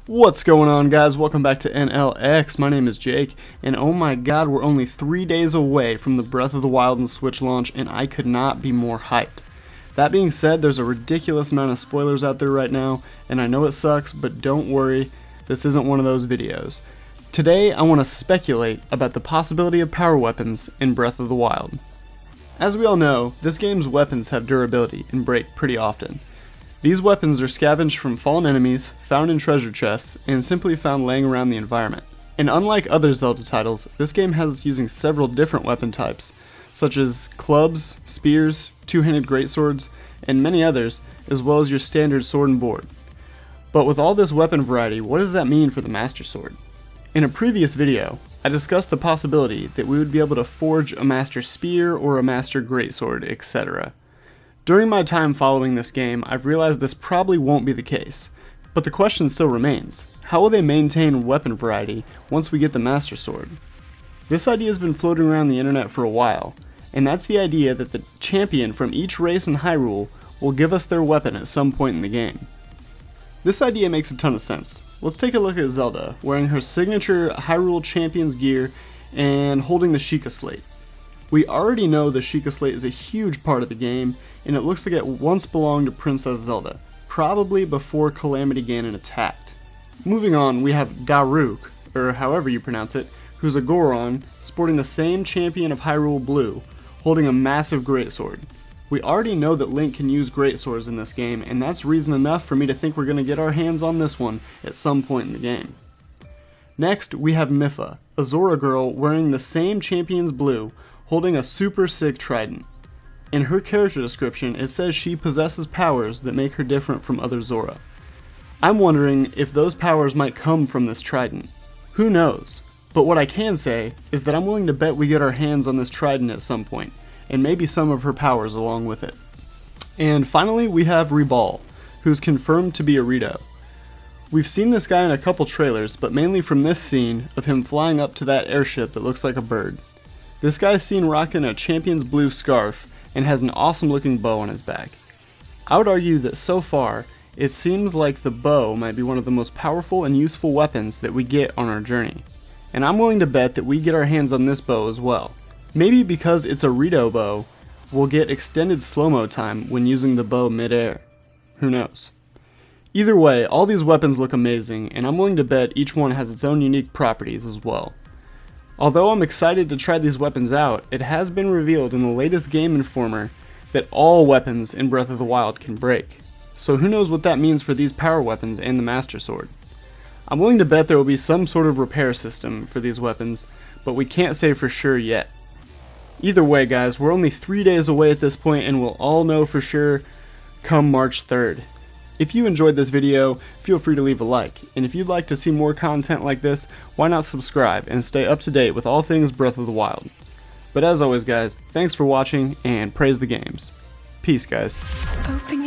What's going on, guys? Welcome back to NLX. My name is Jake, and oh my god, we're only 3 days away from the Breath of the Wild and Switch launch, and I could not be more hyped. That being said, there's a ridiculous amount of spoilers out there right now, and I know it sucks, but don't worry, this isn't one of those videos. Today, I want to speculate about the possibility of power weapons in Breath of the Wild. As we all know, this game's weapons have durability and break pretty often. These weapons are scavenged from fallen enemies, found in treasure chests, and simply found laying around the environment. And unlike other Zelda titles, this game has us using several different weapon types, such as clubs, spears, two-handed greatswords, and many others, as well as your standard sword and board. But with all this weapon variety, what does that mean for the Master Sword? In a previous video, I discussed the possibility that we would be able to forge a Master Spear or a Master Greatsword, etc. During my time following this game, I've realized this probably won't be the case, but the question still remains: how will they maintain weapon variety once we get the Master Sword? This idea has been floating around the internet for a while, and that's the idea that the champion from each race in Hyrule will give us their weapon at some point in the game. This idea makes a ton of sense. Let's take a look at Zelda, wearing her signature Hyrule Champion's gear and holding the Sheikah Slate. We already know the Sheikah Slate is a huge part of the game, and it looks like it once belonged to Princess Zelda, probably before Calamity Ganon attacked. Moving on, we have Daruk, or however you pronounce it, who's a Goron, sporting the same champion of Hyrule Blue, holding a massive greatsword. We already know that Link can use greatswords in this game, and that's reason enough for me to think we're going to get our hands on this one at some point in the game. Next, we have Mytha, a Zora girl wearing the same champion's blue, holding a super sick trident. In her character description, it says she possesses powers that make her different from other Zora. I'm wondering if those powers might come from this trident. Who knows? But what I can say is that I'm willing to bet we get our hands on this trident at some point, and maybe some of her powers along with it. And finally, we have Reball, who's confirmed to be a Rito. We've seen this guy in a couple trailers, but mainly from this scene of him flying up to that airship that looks like a bird. This guy's seen rocking a champion's blue scarf and has an awesome looking bow on his back. I would argue that so far, it seems like the bow might be one of the most powerful and useful weapons that we get on our journey. And I'm willing to bet that we get our hands on this bow as well. Maybe because it's a Rito bow, we'll get extended slow-mo time when using the bow mid-air. Who knows? Either way, all these weapons look amazing, and I'm willing to bet each one has its own unique properties as well. Although I'm excited to try these weapons out, it has been revealed in the latest Game Informer that all weapons in Breath of the Wild can break. So who knows what that means for these power weapons and the Master Sword. I'm willing to bet there will be some sort of repair system for these weapons, but we can't say for sure yet. Either way, guys, we're only 3 days away at this point, and we'll all know for sure come March 3rd. If you enjoyed this video, feel free to leave a like, and if you'd like to see more content like this, why not subscribe and stay up to date with all things Breath of the Wild. But as always, guys, thanks for watching, and praise the games. Peace, guys. Open